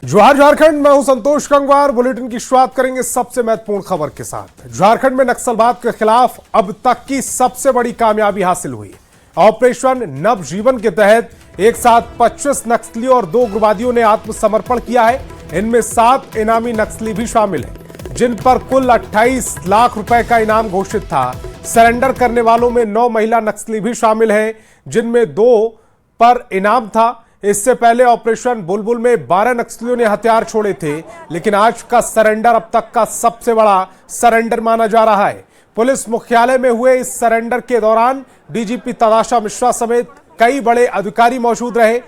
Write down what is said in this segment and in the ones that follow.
जोहार झारखंड, मैं हूं संतोष गंगवार। बुलेटिन की शुरुआत करेंगे सबसे महत्वपूर्ण खबर के साथ। झारखंड में नक्सलवाद के खिलाफ अब तक की सबसे बड़ी कामयाबी हासिल हुई। ऑपरेशन नवजीवन के तहत एक साथ 25 नक्सलियों और 2 उग्रवादियों ने आत्मसमर्पण किया है। इनमें 7 इनामी नक्सली भी शामिल हैं, जिन पर कुल 28 लाख रुपए का इनाम घोषित था। सरेंडर करने वालों में 9 महिला नक्सली भी शामिल हैं, जिनमें 2 पर इनाम था। इससे पहले ऑपरेशन बुलबुल में 12 नक्सलियों ने हथियार छोड़े थे, लेकिन आज का सरेंडर अब तक का सबसे बड़ा सरेंडर माना जा रहा है। पुलिस मुख्यालय में हुए इस सरेंडर के दौरान डीजीपी तदाशा मिश्रा समेत कई बड़े अधिकारी मौजूद रहे।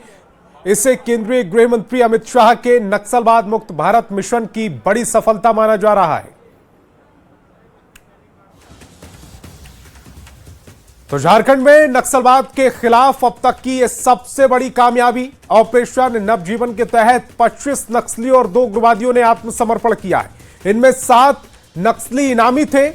इसे केंद्रीय गृह मंत्री अमित शाह के नक्सलवाद मुक्त भारत मिशन की बड़ी सफलता माना जा रहा है। तो झारखंड में नक्सलवाद के खिलाफ अब तक की यह सबसे बड़ी कामयाबी। ऑपरेशन नवजीवन के तहत 25 नक्सलियों और 2 उग्रवादियों ने आत्मसमर्पण किया है। इनमें 7 नक्सली इनामी थे,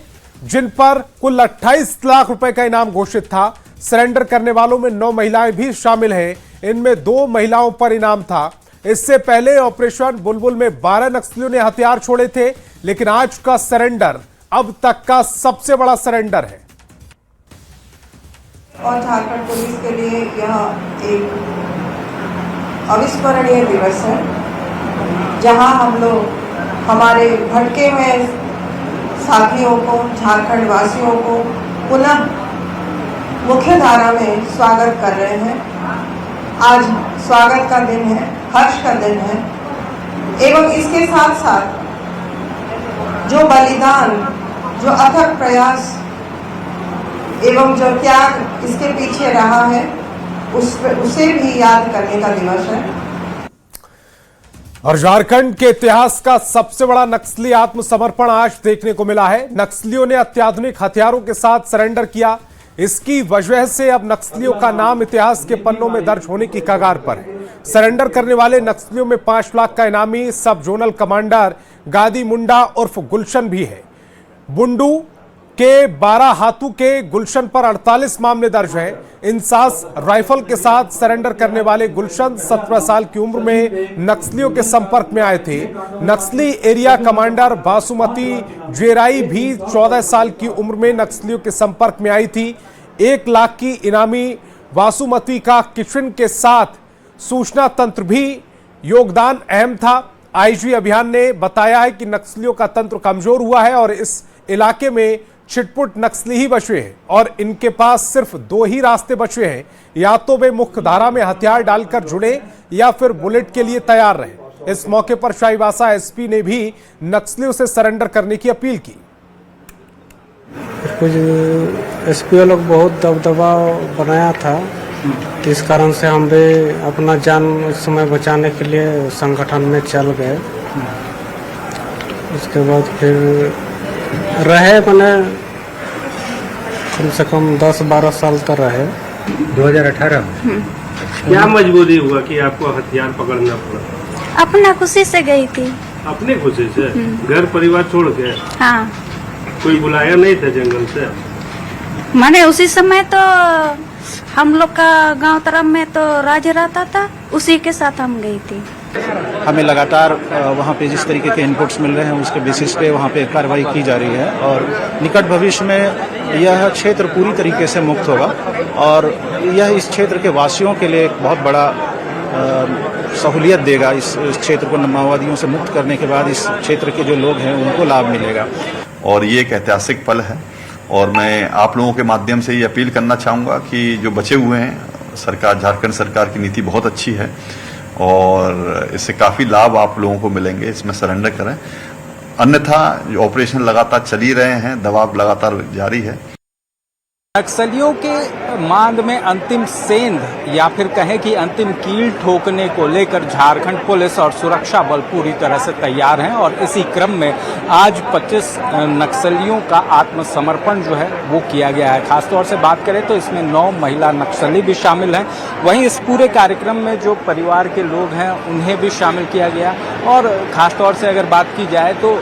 जिन पर कुल 28 लाख रुपए का इनाम घोषित था। सरेंडर करने वालों में 9 महिलाएं भी शामिल हैं, इनमें 2 महिलाओं पर इनाम था। इससे पहले ऑपरेशन बुलबुल में 12 नक्सलियों ने हथियार छोड़े थे, लेकिन आज का सरेंडर अब तक का सबसे बड़ा सरेंडर है। और झारखंड पुलिस के लिए यह एक अविस्मरणीय दिवस है, जहां हम लोग हमारे भटके हुए साथियों को, झारखंड वासियों को पुनः मुख्य धारा में स्वागत कर रहे हैं। आज स्वागत का दिन है, हर्ष का दिन है, एवं इसके साथ साथ जो बलिदान, जो अथक प्रयास एवं जो त्याग इसके पीछे रहा है, उसे भी याद करने का दिवस है। और झारखंड के इतिहास का सबसे बड़ा नक्सली आत्मसमर्पण आज देखने को मिला है। नक्सलियों ने अत्याधुनिक हथियारों के साथ सरेंडर किया। इसकी वजह से अब नक्सलियों का नाम इतिहास के पन्नों में दर्ज होने की कगार पर है। सरेंडर करने वाले नक्सलियों में 5 लाख का इनामी सब जोनल कमांडर गादी मुंडा उर्फ गुलशन भी है। बुंडू के 12 हाथू के गुलशन पर 48 मामले दर्ज हैं। इंसास राइफल के साथ सरेंडर करने वाले गुलशन 17 साल की उम्र में नक्सलियों के संपर्क में आए थे। नक्सली एरिया कमांडर बासुमती जेराई भी 14 साल की उम्र में नक्सलियों के संपर्क में आई थी। 1 लाख की इनामी बासुमती का किशन के साथ सूचना तंत्र भी योगदान अहम था। आईजी अभियान ने बताया है कि नक्सलियों का तंत्र कमजोर हुआ है और इस इलाके में छिटपुट नक्सली ही बचे हैं और इनके पास सिर्फ 2 ही रास्ते बचे हैं, या तो वे मुख्य धारा में हथियार डालकर जुड़े या फिर बुलेट के लिए तैयार रहे। इस मौके पर चाईबासा एसपी ने भी नक्सलियों से सरेंडर करने की अपील की। कुछ एसपी लोग बहुत दबदबा बनाया था, इस कारण से हम भी अपना जान उस समय बचाने के लिए संगठन में चल गए। उसके बाद फिर रहे मैंने कम से कम 10-12 साल तक रहे। 2018 में क्या मजबूरी हुआ कि आपको हथियार पकड़ना पड़ा? अपना खुशी से गई थी। अपने खुशी से? घर परिवार छोड़ के? हाँ। कोई बुलाया नहीं था जंगल से? माने उसी समय तो हम लोग का गांव तरफ में तो राज रहता था, उसी के साथ हम गई थी। हमें लगातार वहाँ पे जिस तरीके के इनपुट्स मिल रहे हैं उसके बेसिस पे वहाँ पे कार्रवाई की जा रही है और निकट भविष्य में यह क्षेत्र पूरी तरीके से मुक्त होगा और यह इस क्षेत्र के वासियों के लिए एक बहुत बड़ा सहूलियत देगा। इस क्षेत्र को माओवादियों से मुक्त करने के बाद इस क्षेत्र के जो लोग हैं उनको लाभ मिलेगा और ये एक ऐतिहासिक पल है। और मैं आप लोगों के माध्यम से ये अपील करना चाहूँगा कि जो बचे हुए हैं, सरकार, झारखंड सरकार की नीति बहुत अच्छी है और इससे काफ़ी लाभ आप लोगों को मिलेंगे। इसमें सरेंडर करें, अन्यथा जो ऑपरेशन लगातार चल ही रहे हैं, दबाव लगातार जारी है। नक्सलियों के मांग में अंतिम सेंध या फिर कहें कि अंतिम कील ठोकने को लेकर झारखंड पुलिस और सुरक्षा बल पूरी तरह से तैयार हैं और इसी क्रम में आज 25 नक्सलियों का आत्मसमर्पण जो है वो किया गया है। खासतौर से बात करें तो इसमें 9 महिला नक्सली भी शामिल हैं। वहीं इस पूरे कार्यक्रम में जो परिवार के लोग हैं उन्हें भी शामिल किया गया और खासतौर से अगर बात की जाए तो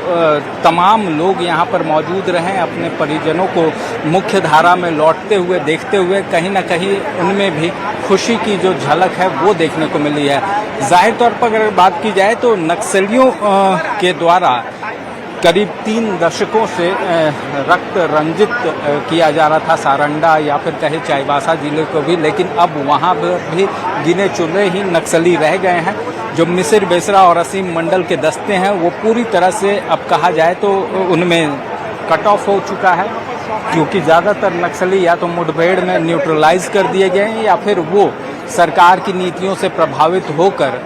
तमाम लोग यहाँ पर मौजूद रहे, अपने परिजनों को मुख्य धारा में लौटते हुए देखते हुए कहीं ना कहीं उनमें भी खुशी की जो झलक है वो देखने को मिली है। जाहिर तौर पर अगर बात की जाए तो नक्सलियों के द्वारा करीब 3 दशकों से रक्त रंजित किया जा रहा था सारंडा या फिर कहे चाईबासा जिले को भी, लेकिन अब वहाँ भी गिने चुने ही नक्सली रह गए हैं। जो मिसिर बेसरा और असीम मंडल के दस्ते हैं वो पूरी तरह से अब कहा जाए तो उनमें कट ऑफ हो चुका है, क्योंकि ज़्यादातर नक्सली या तो मुठभेड़ में न्यूट्रलाइज कर दिए गए हैं या फिर वो सरकार की नीतियों से प्रभावित होकर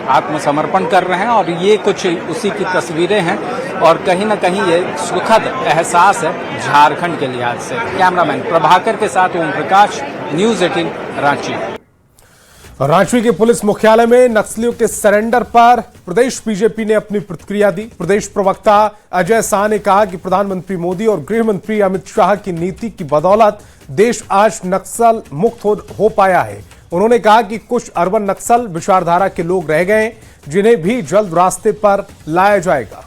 आत्मसमर्पण कर रहे हैं। और ये कुछ उसी की तस्वीरें हैं और कहीं ना कहीं ये सुखद एहसास है झारखंड के लिहाज से। कैमरामैन प्रभाकर के साथ ओम प्रकाश, न्यूज़ 18 रांची। रांची के पुलिस मुख्यालय में नक्सलियों के सरेंडर पर प्रदेश बीजेपी ने अपनी प्रतिक्रिया दी। प्रदेश प्रवक्ता अजय शाह ने कहा कि प्रधानमंत्री मोदी और गृह मंत्री अमित शाह की नीति की बदौलत देश आज नक्सल मुक्त हो पाया है। उन्होंने कहा कि कुछ अर्बन नक्सल विचारधारा के लोग रह गए, जिन्हें भी जल्द रास्ते पर लाया जाएगा।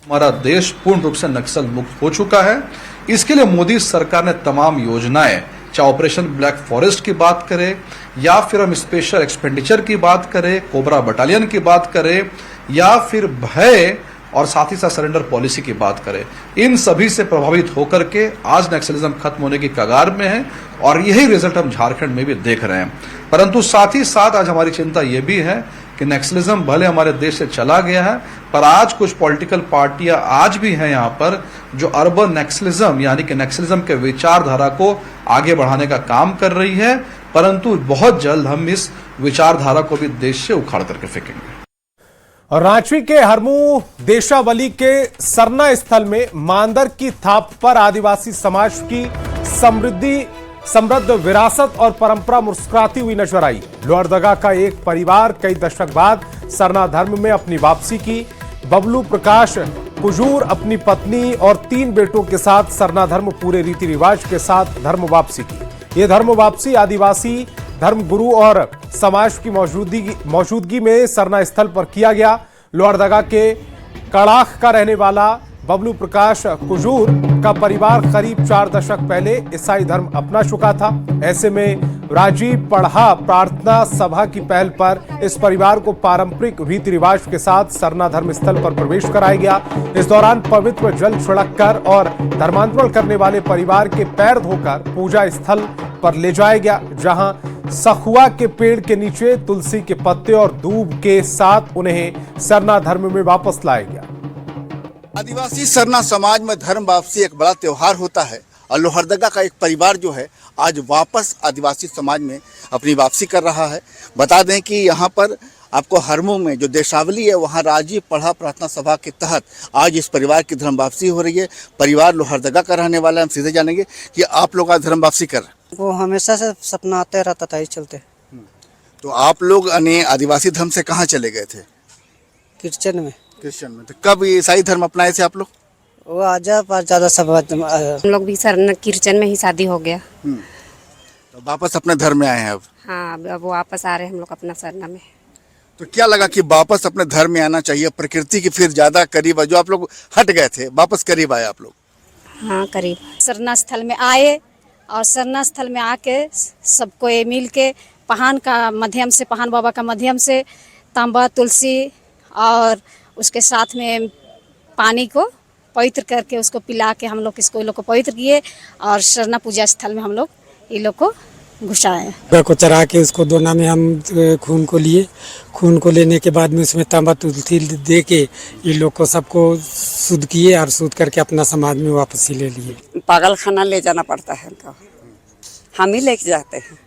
हमारा देश पूर्ण रूप से नक्सल मुक्त हो चुका है। इसके लिए मोदी सरकार ने तमाम योजनाएं, चाहे ऑपरेशन ब्लैक फॉरेस्ट की बात करें या फिर हम स्पेशल एक्सपेंडिचर की बात करें, कोबरा बटालियन की बात करें या फिर भय और साथ ही साथ सरेंडर पॉलिसी की बात करें, इन सभी से प्रभावित होकर के आज नक्सलिज्म खत्म होने की कगार में है और यही रिजल्ट हम झारखंड में भी देख रहे हैं। परंतु साथ ही साथ आज हमारी चिंता यह भी है कि नक्सलिज्म भले हमारे देश से चला गया है, पर आज कुछ पॉलिटिकल पार्टियां आज भी हैं यहाँ पर जो अर्बन नक्सलिज्म यानी कि नक्सलिज्म के विचारधारा को आगे बढ़ाने का काम कर रही है। परंतु बहुत जल्द हम इस विचारधारा को भी देश से उखाड़ करके फेंकेंगे। और रांची के हरमू देशावली के सरना स्थल में मांदर की थाप पर आदिवासी समाज की समृद्ध विरासत और परंपरा मुस्कुराती हुई नजर आई। लोहरदगा का एक परिवार कई दशक बाद सरना धर्म में अपनी वापसी की। बबलू प्रकाश कुजूर अपनी पत्नी और 3 बेटों के साथ सरना धर्म पूरे रीति रिवाज के साथ धर्म वापसी की। ये धर्म वापसी आदिवासी धर्म गुरु और समाज की मौजूदगी में सरना स्थल पर किया गया। लोहरदगा के कड़ाख का रहने वाला बबलू प्रकाश कुजूर का परिवार करीब 4 दशक पहले ईसाई धर्म अपना चुका था। ऐसे में राजीव पढ़ा प्रार्थना सभा की पहल पर इस परिवार को पारंपरिक रीति रिवाज के साथ सरना धर्म स्थल पर प्रवेश कराया गया। इस दौरान पवित्र जल छिड़ककर और धर्मांतरण करने वाले परिवार के पैर धोकर पूजा स्थल पर ले जाया गया, जहां सखुआ के पेड़ के नीचे तुलसी के पत्ते और दूब के साथ उन्हें सरना धर्म में वापस लाया गया। आदिवासी सरना समाज में धर्म वापसी एक बड़ा त्योहार होता है और लोहरदगा का एक परिवार जो है आज वापस आदिवासी समाज में अपनी वापसी कर रहा है। बता दें कि यहाँ पर आपको हरमू में जो देशावली है वहाँ राजीव पढ़ा प्रार्थना सभा के तहत आज इस परिवार की धर्म वापसी हो रही है। परिवार लोहरदगा का रहने वाला है। हम सीधे जानेंगे कि आप लोग आज धर्म वापसी कर रहे हैं। वो हमेशा से सपना आते रहता था, इस चलते। तो आप लोग आदिवासी धर्म से कहाँ चले गए थे? क्रिश्चियन में। तो कब ईसाई धर्म अपनाए थे आप लोग? वो आजा पर ज्यादा सब हम लोग भी सर क्रिश्चियन में ही शादी हो गया। तो वापस अपने धर्म में आए हैं अब? हाँ, अब वापस आ रहे हैं हम लोग अपना सरना में। तो क्या लगा कि वापस अपने धर्म में आना चाहिए, प्रकृति के फिर ज्यादा करीब है, जो आप लोग हट गए थे वापस करीब आए आप लोग? हाँ, करीब। सरना स्थल में आए और सरना स्थल में आके सबको ये मिल के पहान का माध्यम से, पहान बाबा का माध्यम से तांबा तुलसी और उसके साथ में पानी को पवित्र करके उसको पिला के हम लोग इसको लोग को पवित्र किए और सरना पूजा स्थल में हम लोग ये लोग को घुसाए। को चढ़ा के उसको दोना में हम खून को लिए, खून को लेने के बाद में उसमें तांबा तुलसी दे के ये लोग को सबको शुद्ध किए और शुद्ध करके अपना समाज में वापस ही ले लिए। पागल खाना ले जाना पड़ता है उनका, हम ही लेके जाते हैं।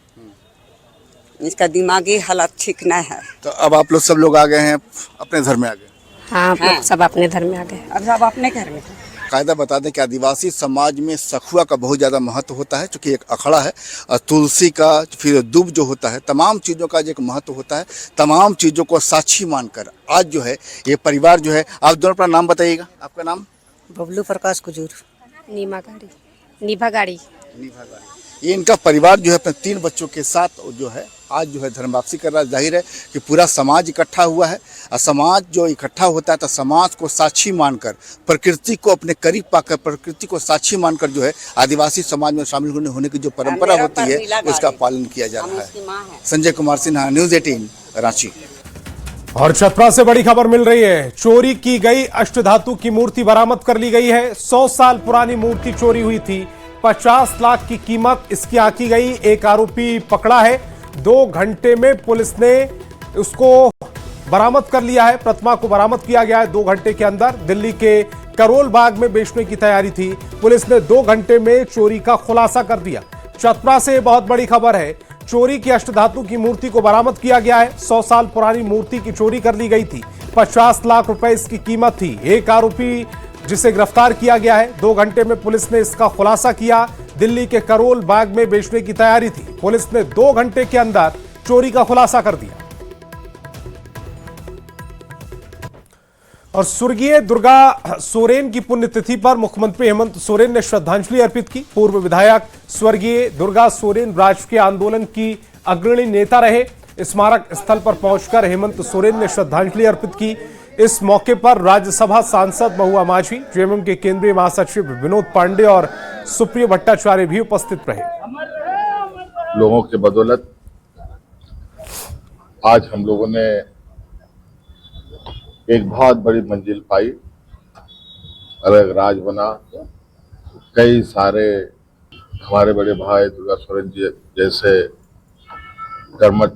इसका दिमागी हालत ठीक नहीं है। तो अब आप लोग सब लोग आ गए हैं, अपने धर्म में आ गए? हाँ, हाँ। सब अपने धर्म में आ गए। अब सब अपने घर में। कायदा बता दें कि आदिवासी समाज में सखुआ का बहुत ज़्यादा महत्व होता है, क्योंकि एक अखड़ा है और तुलसी का फिर दूब जो होता है, तमाम चीज़ों का जो एक महत्व होता है। तमाम चीज़ों को साक्षी मानकर आज जो है ये परिवार जो है, आप दोनों अपना नाम बताइएगा। आपका नाम? बबलू प्रकाश कुजूर। नीमा गाड़ी। ये इनका परिवार जो है अपने 3 बच्चों के साथ जो है आज जो है धर्म वापसी कर रहा है। जाहिर है कि पूरा समाज इकट्ठा हुआ है और समाज जो इकट्ठा होता है तो समाज को साक्षी मानकर, प्रकृति को अपने करीब पाकर, प्रकृति को साक्षी मानकर जो है आदिवासी समाज में शामिल होने की जो परंपरा होती है उसका पालन किया जा रहा है। संजय कुमार सिन्हा, न्यूज़ 18, रांची। और छपरा से बड़ी खबर मिल रही है। चोरी की गई अष्टधातु की मूर्ति बरामद कर ली गई है। 100 साल पुरानी मूर्ति चोरी हुई थी। 50 लाख की कीमत इसकी आंकी गई। एक आरोपी पकड़ा है। 2 घंटे में पुलिस ने उसको बरामद कर लिया है। प्रतिमा को बरामद किया गया है 2 घंटे के अंदर। दिल्ली के करोल बाग में बेचने की तैयारी थी। पुलिस ने 2 घंटे में चोरी का खुलासा कर दिया। छपरा से बहुत बड़ी खबर है। चोरी की अष्टधातु की मूर्ति को बरामद किया गया है। 100 साल पुरानी मूर्ति की चोरी कर ली गई थी। 50 लाख रुपए इसकी कीमत थी। एक आरोपी जिसे गिरफ्तार किया गया है। 2 घंटे में पुलिस ने इसका खुलासा किया। दिल्ली के करोल बाग में बेचने की तैयारी थी। पुलिस ने 2 घंटे के अंदर चोरी का खुलासा कर दिया। और स्वर्गीय दुर्गा सोरेन की पुण्यतिथि पर मुख्यमंत्री हेमंत सोरेन ने श्रद्धांजलि अर्पित की। पूर्व विधायक स्वर्गीय दुर्गा सोरेन राजकीय आंदोलन की अग्रणी नेता रहे। स्मारक स्थल पर पहुंचकर हेमंत सोरेन ने श्रद्धांजलि अर्पित की। इस मौके पर राज्यसभा सांसद महुआ माझी, जेएमएम के केंद्रीय महासचिव विनोद पांडे और सुप्रिय भट्टाचार्य भी उपस्थित रहे। लोगों के बदौलत आज हम लोगों ने एक बहुत बड़ी मंजिल पाई, अलग राज बना। कई सारे हमारे बड़े भाई दुर्गा सोरेन जी जैसे कर्मठ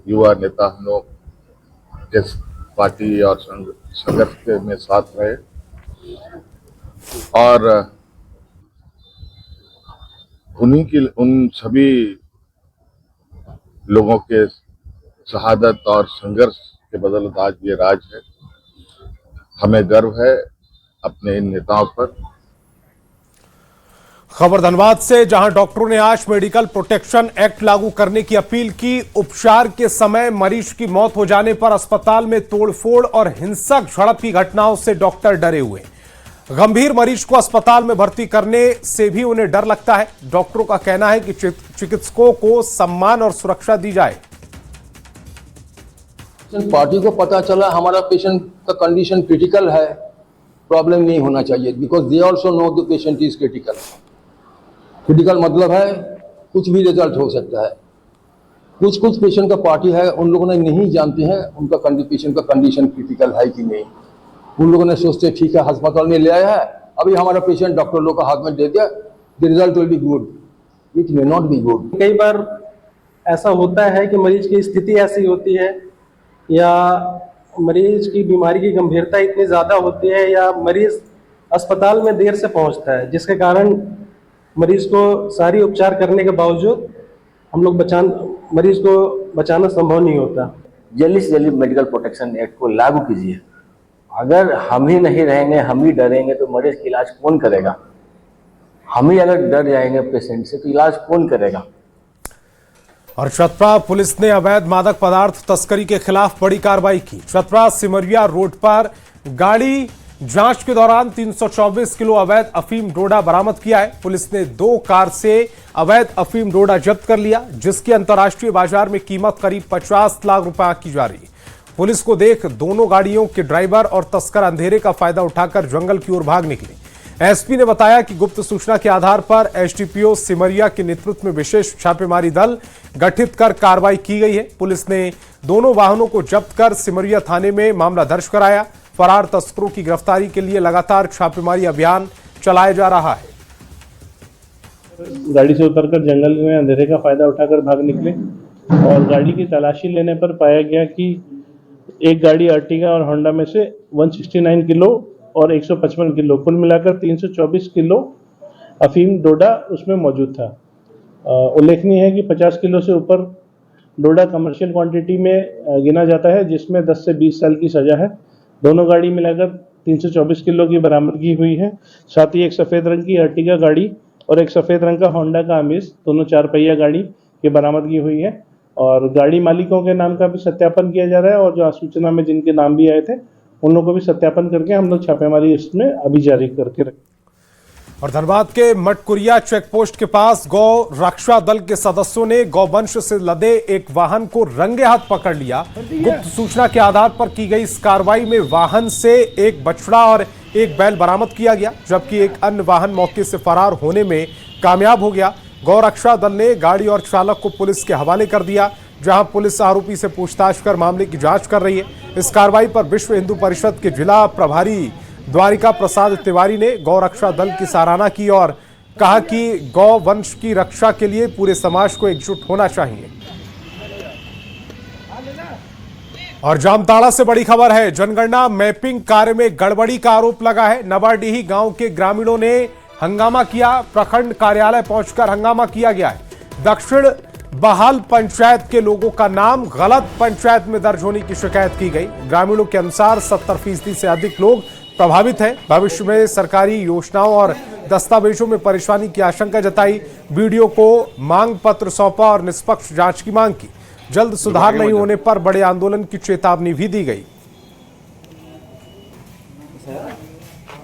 युवा नेता हम लोग इस पार्टी और संघर्ष के में साथ रहे और उन सभी लोगों के शहादत और संघर्ष के बदौलत आज ये राज है। हमें गर्व है अपने इन नेताओं पर। खबर धनबाद से, जहां डॉक्टरों ने आज मेडिकल प्रोटेक्शन एक्ट लागू करने की अपील की। उपचार के समय मरीज की मौत हो जाने पर अस्पताल में तोड़फोड़ और हिंसक झड़प की घटनाओं से डॉक्टर डरे हुए। गंभीर मरीज को अस्पताल में भर्ती करने से भी उन्हें डर लगता है। डॉक्टरों का कहना है कि चिकित्सकों को सम्मान और सुरक्षा दी जाए। पार्टी को पता चला हमारा पेशेंट का कंडीशन क्रिटिकल है, प्रॉब्लम नहीं होना चाहिए, because they also know the patient is critical. Critical मतलब है कुछ भी रिजल्ट हो सकता है। कुछ पेशेंट का पार्टी है, उन लोगों ने नहीं जानते हैं उनका पेशेंट का कंडीशन क्रिटिकल है कि नहीं। उन लोगों ने सोचते ठीक है अस्पताल में ले आया है, अभी हमारा पेशेंट डॉक्टर लोग का हाथ में दे दिया, the result will be good. It may not be good. कई बार ऐसा होता है कि मरीज की स्थिति ऐसी होती है या मरीज की बीमारी की गंभीरता इतनी ज़्यादा होती है या मरीज अस्पताल में देर से पहुंचता है, जिसके कारण मरीज को सारी उपचार करने के बावजूद हम लोग मरीज को बचाना संभव नहीं होता। जल्दी से जल्दी मेडिकल प्रोटेक्शन एक्ट को लागू कीजिए। अगर हम ही नहीं रहेंगे, हम ही डरेंगे तो मरीज की इलाज कौन करेगा? हम ही अगर डर जाएंगे पेशेंट से तो इलाज कौन करेगा? और चतरा पुलिस ने अवैध मादक पदार्थ तस्करी के खिलाफ बड़ी कार्रवाई की। चतरा सिमरिया रोड पर गाड़ी जांच के दौरान 324 किलो अवैध अफीम डोडा बरामद किया है। पुलिस ने 2 कार से अवैध अफीम डोडा जब्त कर लिया, जिसकी अंतर्राष्ट्रीय बाजार में कीमत करीब 50 लाख रुपए की जा रही है। पुलिस को देख दोनों गाड़ियों के ड्राइवर और तस्कर अंधेरे का फायदा उठाकर जंगल की ओर भाग निकले। एसपी ने बताया कि गुप्त सूचना के आधार पर एसडीपीओ सिमरिया के नेतृत्व में विशेष छापेमारी दल गठित कर कार्रवाई की गई है। पुलिस ने दोनों वाहनों को जब्त कर सिमरिया थाने में मामला दर्ज कराया। फरार तस्करों की गिरफ्तारी के लिए लगातार छापेमारी अभियान चलाया जा रहा है। गाड़ी से उतरकर जंगल में अंधेरे का फायदा उठाकर भाग निकले और गाड़ी की तलाशी लेने पर पाया गया कि एक गाड़ी अर्टिगा और होंडा में से 169 किलो और 155 किलो कुल मिलाकर 324 किलो अफीम डोडा उसमें मौजूद था। उल्लेखनीय है कि 50 किलो से ऊपर डोडा कमर्शियल क्वांटिटी में गिना जाता है, जिसमें 10 से 20 साल की सजा है। दोनों गाड़ी मिलाकर 324 किलो की बरामदगी हुई है। साथ ही एक सफ़ेद रंग की अर्टिगा गाड़ी और एक सफ़ेद रंग का होंडा का अमीज, दोनों 4 पहिया गाड़ी की बरामदगी हुई है और गाड़ी मालिकों के नाम का भी सत्यापन किया जा रहा है और जो सूचना में जिनके नाम भी आए थे उन लोगों को भी सत्यापन करके हम लोग छापेमारी इसमें अभी जारी करके रखें। और धनबाद के मटकुरिया चेकपोस्ट के पास गौ रक्षा दल के सदस्यों ने गौवंश से लदे एक वाहन को रंगे हाथ पकड़ लिया। गुप्त सूचना के आधार पर की गई इस कार्रवाई में वाहन से एक बछड़ा और एक बैल बरामद किया गया, जबकि एक अन्य वाहन मौके से फरार होने में कामयाब हो गया। गौ रक्षा दल ने गाड़ी और चालक को पुलिस के हवाले कर दिया, जहां पुलिस आरोपी से पूछताछ कर मामले की जांच कर रही है। इस कार्रवाई पर विश्व हिंदू परिषद के जिला प्रभारी द्वारिका प्रसाद तिवारी ने गौ रक्षा दल की सराहना की और कहा कि गौ वंश की रक्षा के लिए पूरे समाज को एकजुट होना चाहिए। और जामताड़ा से बड़ी खबर है, जनगणना मैपिंग कार्य में गड़बड़ी का आरोप लगा है। नवाडीही गांव के ग्रामीणों ने हंगामा किया, प्रखंड कार्यालय पहुंचकर हंगामा किया गया है। दक्षिण बहाल पंचायत के लोगों का नाम गलत पंचायत में दर्ज होने की शिकायत की गई। ग्रामीणों के अनुसार 70% से अधिक लोग प्रभावित हैं। भविष्य में सरकारी योजनाओं और दस्तावेजों में परेशानी की आशंका जताई। बीडीओ को मांग पत्र सौंपा और निष्पक्ष जांच की मांग की। जल्द सुधार नहीं होने पर बड़े आंदोलन की चेतावनी भी दी गई।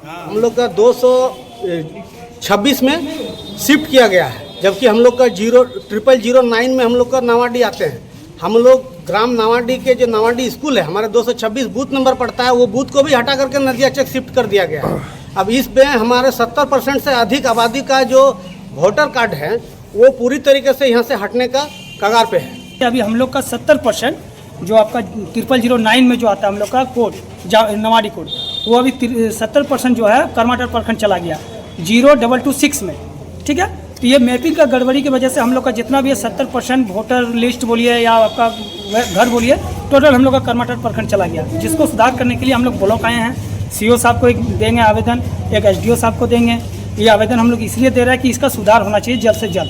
हम लोग का 226 में शिफ्ट किया गया है, जबकि हम लोग का 0009 में हम लोग का नावाडी आते हैं। हम लोग ग्राम नावाडी के जो नावाडी स्कूल है, हमारा 226 बूथ नंबर पड़ता है, वो बूथ को भी हटा करके नदिया चेक शिफ्ट कर दिया गया है। अब इस पे हमारे 70% से अधिक आबादी का जो वोटर कार्ड है वो पूरी तरीके से यहाँ से हटने का कगार पे है। अभी हम लोग का 70% जो आपका 0009 में जो आता है हम लोग का कोड नवाडी कोड, वो अभी 70% जो है करमाटर प्रखंड चला गया 0226 में। ठीक है, तो ये मैपिंग का गड़बड़ी की वजह से हम लोग का जितना भी है 70% वोटर लिस्ट बोलिए या आपका घर बोलिए, टोटल हम लोग का करमाटर प्रखंड चला गया, जिसको सुधार करने के लिए हम लोग ब्लॉक आए हैं। सीओ साहब को एक देंगे आवेदन, एक एसडीओ साहब को देंगे। ये आवेदन हम लोग इसलिए दे रहे हैं कि इसका सुधार होना चाहिए जल्द से जल्द।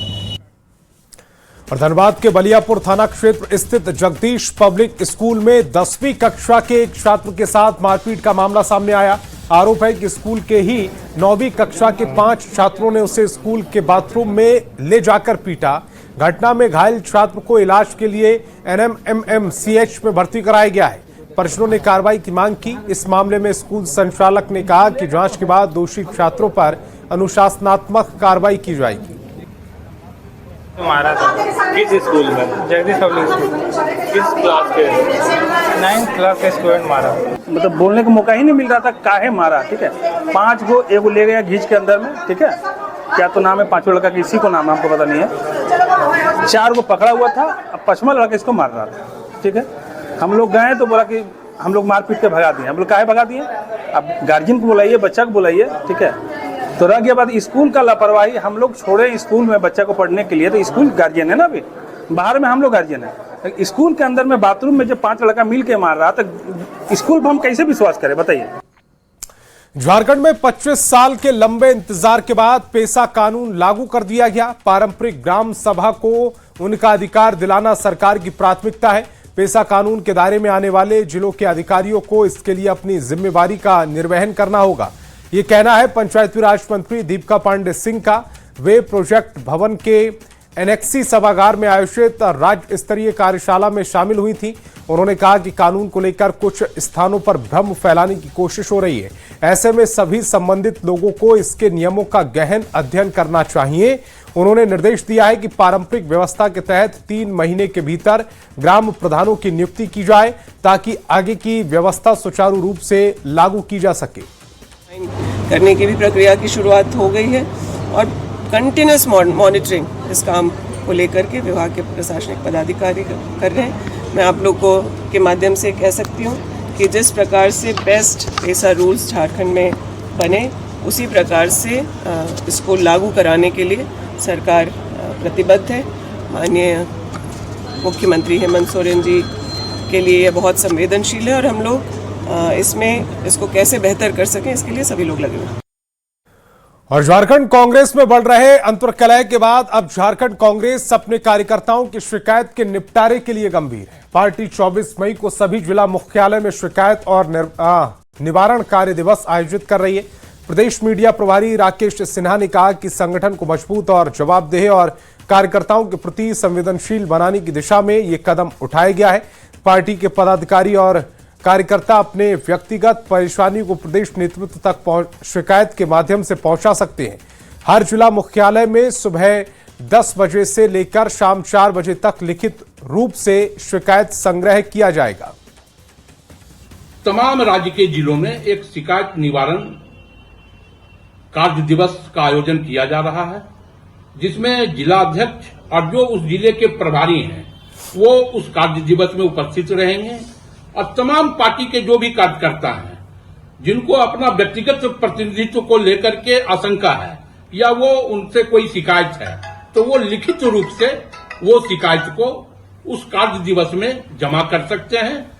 और धनबाद के बलियापुर थाना क्षेत्र स्थित जगदीश पब्लिक स्कूल में 10वीं कक्षा के एक छात्र के साथ मारपीट का मामला सामने आया। आरोप है कि स्कूल के ही 9वीं कक्षा के 5 छात्रों ने उसे स्कूल के बाथरूम में ले जाकर पीटा। घटना में घायल छात्र को इलाज के लिए NMMMCH में भर्ती कराया गया है। परिजनों ने कार्रवाई की मांग की। इस मामले में स्कूल संचालक ने कहा कि जांच के बाद दोषी छात्रों पर अनुशासनात्मक कार्रवाई की जाएगी। मारा था किस स्कूल में? Jagdish public school. किस क्लास के? 9th क्लास के स्टूडेंट मारा। मतलब बोलने का मौका ही नहीं मिल रहा था, काहे मारा। ठीक है, 5 को एगो ले गया घींच के अंदर में। ठीक है, क्या तो नाम है 5 लड़का, किसी को नाम हमको पता नहीं है। 4 को पकड़ा हुआ था, अब 5वां लड़का इसको मार रहा था। ठीक है, हम लोग गए तो बोला कि हम लोग मार पीट के भगा दिए। हम लोग काहे भगा दिए? अब गार्जियन को बुलाइए, बच्चा को बुलाइए। ठीक है, तो रह गया बात स्कूल का लापरवाही। हम लोग छोड़े स्कूल में बच्चा को पढ़ने के लिए, तो स्कूल गार्जियन है ना, अभी बाहर में हम लोग गार्जियन है। स्कूल के अंदर में बाथरूम में जब 5 लड़का मिल के मार रहा, तो स्कूल पर हम कैसे विश्वास करें, बताइए। झारखंड में 25 साल के लंबे इंतजार के बाद पेसा कानून लागू कर दिया गया। पारंपरिक ग्राम सभा को उनका अधिकार दिलाना सरकार की प्राथमिकता है। पेसा कानून के दायरे में आने वाले जिलों के अधिकारियों को इसके लिए अपनी जिम्मेवारी का निर्वहन करना होगा, ये कहना है पंचायती राज मंत्री दीपिका पांडे सिंह का। वे प्रोजेक्ट भवन के एनेक्सी सभागार में आयोजित राज्य स्तरीय कार्यशाला में शामिल हुई थी। उन्होंने कहा कि कानून को लेकर कुछ स्थानों पर भ्रम फैलाने की कोशिश हो रही है। ऐसे में सभी संबंधित लोगों को इसके नियमों का गहन अध्ययन करना चाहिए। उन्होंने निर्देश दिया है कि पारंपरिक व्यवस्था के तहत 3 महीने के भीतर ग्राम प्रधानों की नियुक्ति की जाए, ताकि आगे की व्यवस्था सुचारू रूप से लागू की जा सके। करने की भी प्रक्रिया की शुरुआत हो गई है और कंटिन्यूस मॉनिटरिंग इस काम को लेकर के विभाग के प्रशासनिक पदाधिकारी कर रहे हैं। मैं आप लोग को के माध्यम से कह सकती हूँ कि जिस प्रकार से बेस्ट पेसा रूल्स झारखंड में बने, उसी प्रकार से इसको लागू कराने के लिए सरकार प्रतिबद्ध है। माननीय मुख्यमंत्री हेमंत सोरेन जी के लिए यह बहुत संवेदनशील है और हम लोग इसको कैसे बेहतर कर सकें, इसके लिए सभी लोग लगे हुए हैं। और झारखंड कांग्रेस में बढ़ रहे अंतर्कलह के बाद अब झारखंड कांग्रेस अपने कार्यकर्ताओं की शिकायत के निपटारे के लिए गंभीर है। पार्टी 24 मई को सभी जिला मुख्यालय में शिकायत और निवारण कार्य दिवस आयोजित कर रही है। प्रदेश मीडिया प्रभारी राकेश सिन्हा ने कहा कि संगठन को मजबूत और जवाबदेह और कार्यकर्ताओं के प्रति संवेदनशील बनाने की दिशा में ये कदम उठाया गया है। पार्टी के पदाधिकारी और कार्यकर्ता अपने व्यक्तिगत परेशानी को प्रदेश नेतृत्व तक शिकायत के माध्यम से पहुंचा सकते हैं। हर जिला मुख्यालय में सुबह 10 बजे से लेकर शाम 4 बजे तक लिखित रूप से शिकायत संग्रह किया जाएगा। तमाम राज्य के जिलों में एक शिकायत निवारण कार्य दिवस का आयोजन किया जा रहा है, जिसमें जिला अध्यक्ष और जो उस जिले के प्रभारी हैं वो उस कार्य दिवस में उपस्थित रहेंगे और तमाम पार्टी के जो भी कार्यकर्ता हैं जिनको अपना व्यक्तिगत प्रतिनिधित्व को लेकर के आशंका है या वो उनसे कोई शिकायत है तो वो लिखित रूप से वो शिकायत को उस कार्य दिवस में जमा कर सकते हैं।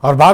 और भागलपुर